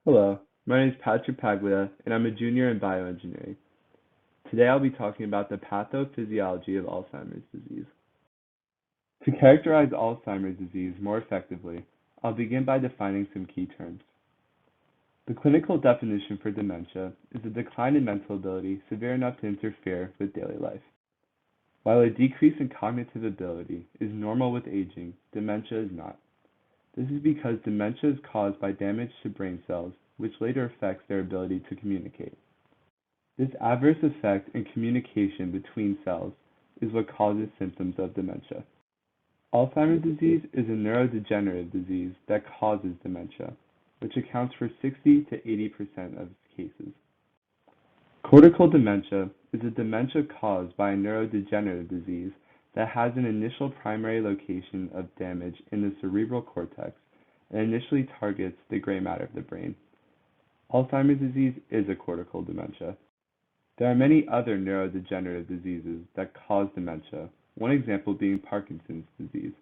Hello, my name is Patrick Paglia, and I'm a junior in bioengineering. Today I'll be talking about the pathophysiology of Alzheimer's disease. To characterize Alzheimer's disease more effectively, I'll begin by defining some key terms. The clinical definition for dementia is a decline in mental ability severe enough to interfere with daily life. While a decrease in cognitive ability is normal with aging, dementia is not. This is because dementia is caused by damage to brain cells, which later affects their ability to communicate. This adverse effect in communication between cells is what causes symptoms of dementia. Alzheimer's disease is a neurodegenerative disease that causes dementia, which accounts for 60 to 80% of cases. Cortical dementia is a dementia caused by a neurodegenerative disease that has an initial primary location of damage in the cerebral cortex and initially targets the gray matter of the brain. Alzheimer's disease is a cortical dementia. There are many other neurodegenerative diseases that cause dementia, one example being Parkinson's disease.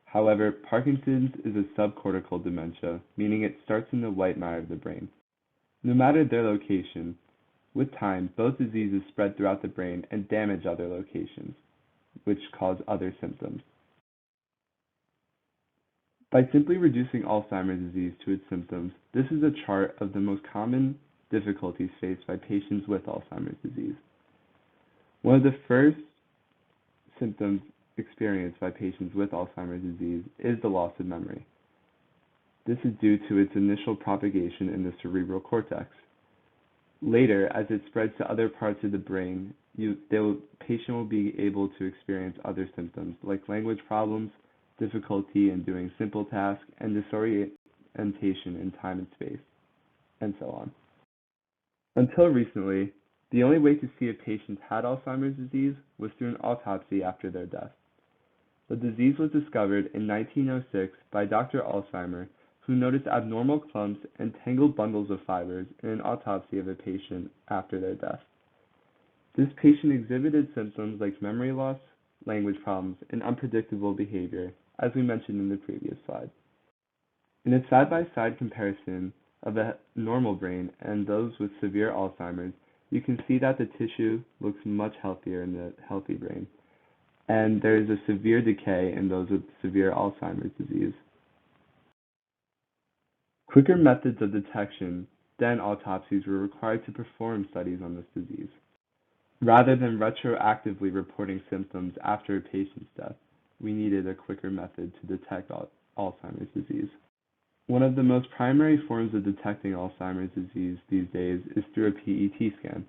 However, Parkinson's is a subcortical dementia, meaning it starts in the white matter of the brain. No matter their location, with time, both diseases spread throughout the brain and damage other locations, which cause other symptoms. By simply reducing Alzheimer's disease to its symptoms, this is a chart of the most common difficulties faced by patients with Alzheimer's disease. One of the first symptoms experienced by patients with Alzheimer's disease is the loss of memory. This is due to its initial propagation in the cerebral cortex. Later, as it spreads to other parts of the brain, the patient will be able to experience other symptoms like language problems, difficulty in doing simple tasks, and disorientation in time and space, and so on. Until recently, the only way to see if patients had Alzheimer's disease was through an autopsy after their death. The disease was discovered in 1906 by Dr. Alzheimer, who noticed abnormal clumps and tangled bundles of fibers in an autopsy of a patient after their death. This patient exhibited symptoms like memory loss, language problems, and unpredictable behavior, as we mentioned in the previous slide. In a side-by-side comparison of a normal brain and those with severe Alzheimer's, you can see that the tissue looks much healthier in the healthy brain, and there is a severe decay in those with severe Alzheimer's disease. Quicker methods of detection than autopsies were required to perform studies on this disease, rather than retroactively reporting symptoms after a patient's death. We needed a quicker method to detect Alzheimer's disease. One of the most primary forms of detecting Alzheimer's disease these days is through a PET scan.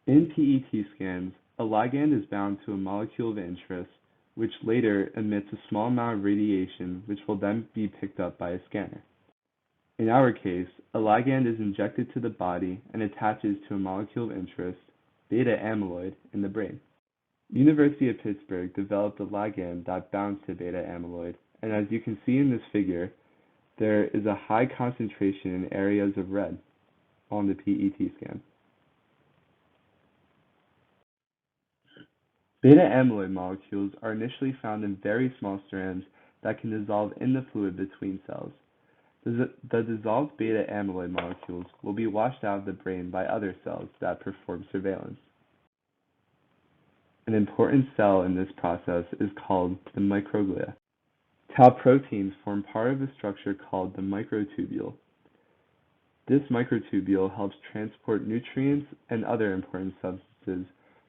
In PET scans, a ligand is bound to a molecule of interest, which later emits a small amount of radiation, which will then be picked up by a scanner. In our case, a ligand is injected to the body and attaches to a molecule of interest, beta amyloid, in the brain. University of Pittsburgh developed a ligand that bounds to beta amyloid, and as you can see in this figure, there is a high concentration in areas of red on the PET scan. Beta amyloid molecules are initially found in very small strands that can dissolve in the fluid between cells. The dissolved beta amyloid molecules will be washed out of the brain by other cells that perform surveillance. An important cell in this process is called the microglia. Tau proteins form part of a structure called the microtubule. This microtubule helps transport nutrients and other important substances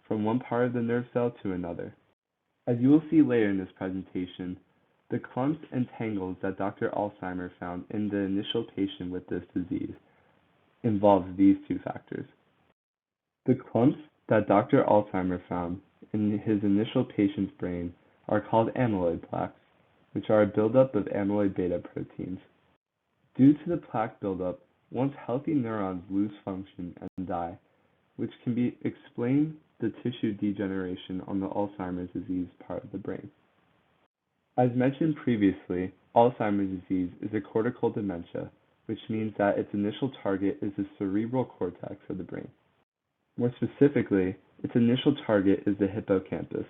from one part of the nerve cell to another. As you will see later in this presentation, the clumps and tangles that Dr. Alzheimer found in the initial patient with this disease involves these two factors. The clumps that Dr. Alzheimer found in his initial patient's brain are called amyloid plaques, which are a buildup of amyloid beta proteins. Due to the plaque buildup, once healthy neurons lose function and die, which can be explained the tissue degeneration on the Alzheimer's disease part of the brain. As mentioned previously, Alzheimer's disease is a cortical dementia, which means that its initial target is the cerebral cortex of the brain. More specifically, its initial target is the hippocampus.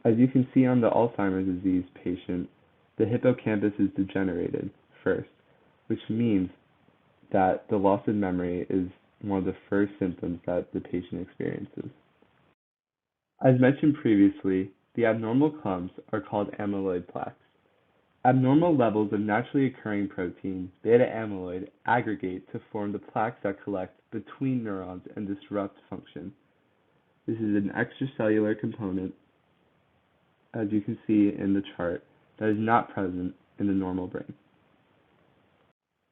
As you can see on the Alzheimer's disease patient, the hippocampus is degenerated first, which means that the loss of memory is one of the first symptoms that the patient experiences. As mentioned previously, the abnormal clumps are called amyloid plaques. Abnormal levels of naturally occurring protein, beta amyloid, aggregate to form the plaques that collect between neurons and disrupt function. This is an extracellular component, as you can see in the chart, that is not present in the normal brain.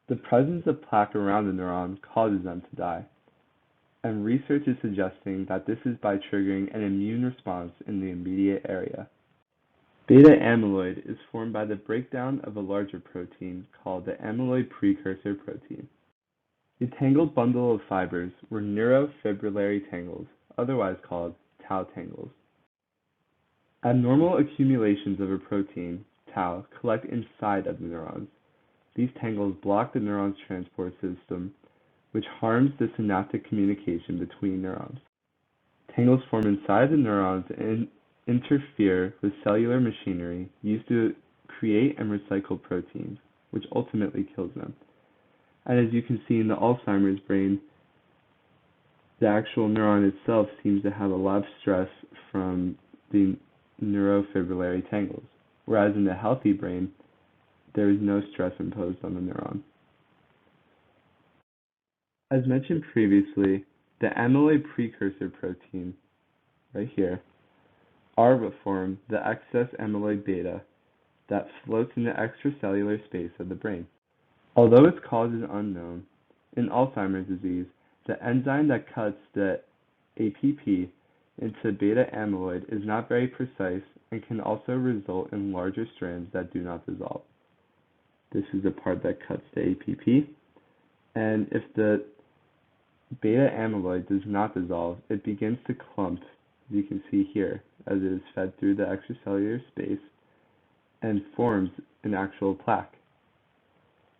The presence of plaque around the neuron causes them to die, and research is suggesting that this is by triggering an immune response in the immediate area. Beta amyloid is formed by the breakdown of a larger protein called the amyloid precursor protein. The tangled bundle of fibers were neurofibrillary tangles, otherwise called tau tangles. Abnormal accumulations of a protein, tau, collect inside of the neurons. These tangles block the neuron's transport system, which harms the synaptic communication between neurons. Tangles form inside the neurons and interfere with cellular machinery used to create and recycle proteins, which ultimately kills them. And as you can see in the Alzheimer's brain, the actual neuron itself seems to have a lot of stress from the neurofibrillary tangles, whereas in the healthy brain, there is no stress imposed on the neuron. As mentioned previously, the amyloid precursor protein, right here, are what form the excess amyloid beta that floats in the extracellular space of the brain. Although its cause is unknown, in Alzheimer's disease, the enzyme that cuts the APP into beta amyloid is not very precise and can also result in larger strands that do not dissolve. This is the part that cuts the APP, and if the beta amyloid does not dissolve, it begins to clump, as you can see here, as it is fed through the extracellular space and forms an actual plaque.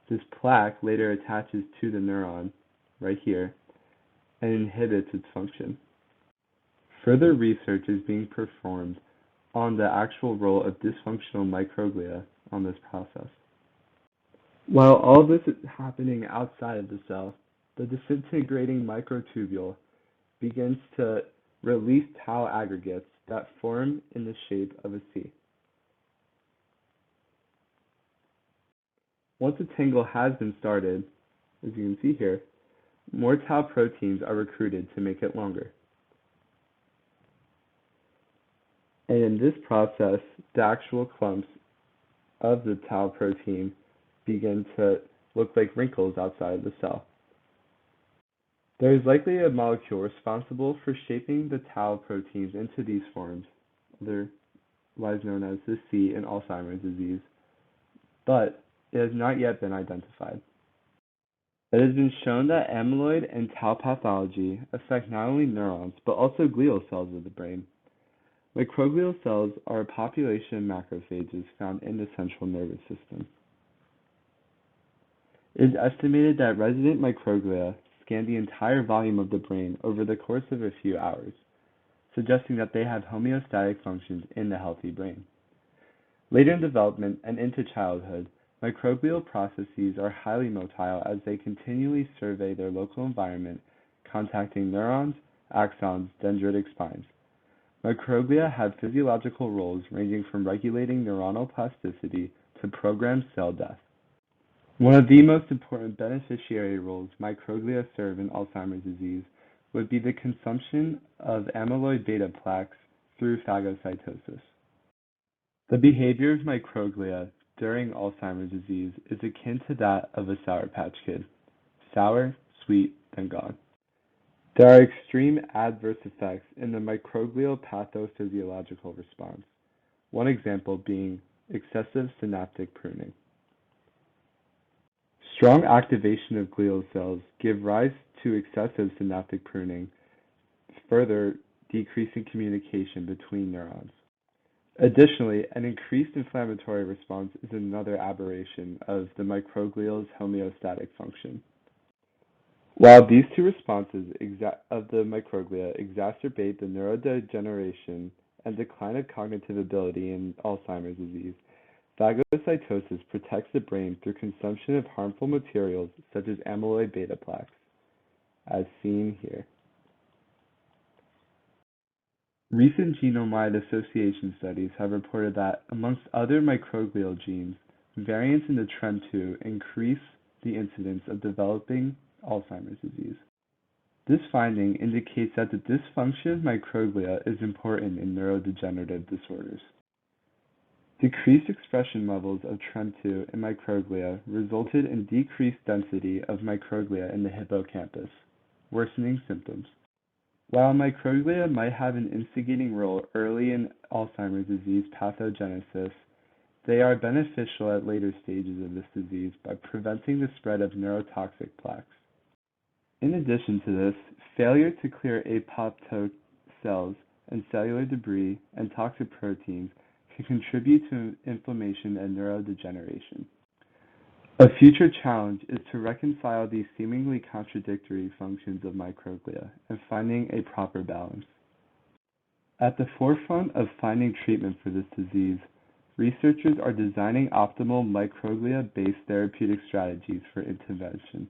This plaque later attaches to the neuron, right here, and inhibits its function. Further research is being performed on the actual role of dysfunctional microglia on this process. While all this is happening outside of the cell, the disintegrating microtubule begins to release tau aggregates that form in the shape of a C. Once a tangle has been started, as you can see here, more tau proteins are recruited to make it longer. And in this process, the actual clumps of the tau protein begin to look like wrinkles outside of the cell. There is likely a molecule responsible for shaping the tau proteins into these forms, otherwise known as the C in Alzheimer's disease, but it has not yet been identified. It has been shown that amyloid and tau pathology affect not only neurons, but also glial cells of the brain. Microglial cells are a population of macrophages found in the central nervous system. It is estimated that resident microglia scan the entire volume of the brain over the course of a few hours, suggesting that they have homeostatic functions in the healthy brain. Later in development and into childhood, microglial processes are highly motile as they continually survey their local environment, contacting neurons, axons, dendritic spines. Microglia have physiological roles ranging from regulating neuronal plasticity to programmed cell death. One of the most important beneficiary roles microglia serve in Alzheimer's disease would be the consumption of amyloid beta plaques through phagocytosis. The behavior of microglia during Alzheimer's disease is akin to that of a Sour Patch Kid. Sour, sweet, then gone. There are extreme adverse effects in the microglial pathophysiological response, one example being excessive synaptic pruning. Strong activation of glial cells give rise to excessive synaptic pruning, further decreasing communication between neurons. Additionally, an increased inflammatory response is another aberration of the microglial's homeostatic function. While these two responses of the microglia exacerbate the neurodegeneration and decline of cognitive ability in Alzheimer's disease, Phagocytosis protects the brain through consumption of harmful materials such as amyloid beta plaques, as seen here. Recent genome-wide association studies have reported that, amongst other microglial genes, variants in the TREM2 increase the incidence of developing Alzheimer's disease. This finding indicates that the dysfunction of microglia is important in neurodegenerative disorders. Decreased expression levels of TREM2 in microglia resulted in decreased density of microglia in the hippocampus, worsening symptoms. While microglia might have an instigating role early in Alzheimer's disease pathogenesis, they are beneficial at later stages of this disease by preventing the spread of neurotoxic plaques. In addition to this, failure to clear apoptotic cells and cellular debris and toxic proteins can contribute to inflammation and neurodegeneration. A future challenge is to reconcile these seemingly contradictory functions of microglia and finding a proper balance. At the forefront of finding treatment for this disease, researchers are designing optimal microglia-based therapeutic strategies for intervention.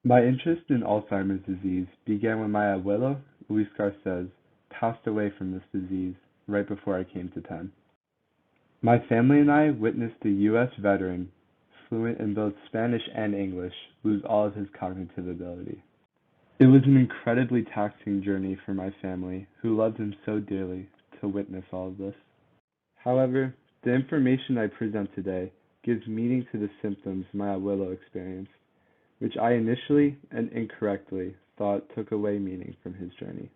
My interest in Alzheimer's disease began when my abuelo, Luis Garces, passed away from this disease right before I came to 10. My family and I witnessed a U.S. veteran, fluent in both Spanish and English, lose all of his cognitive ability. It was an incredibly taxing journey for my family, who loved him so dearly, to witness all of this. However, the information I present today gives meaning to the symptoms my abuelo experienced, which I initially and incorrectly thought took away meaning from his journey.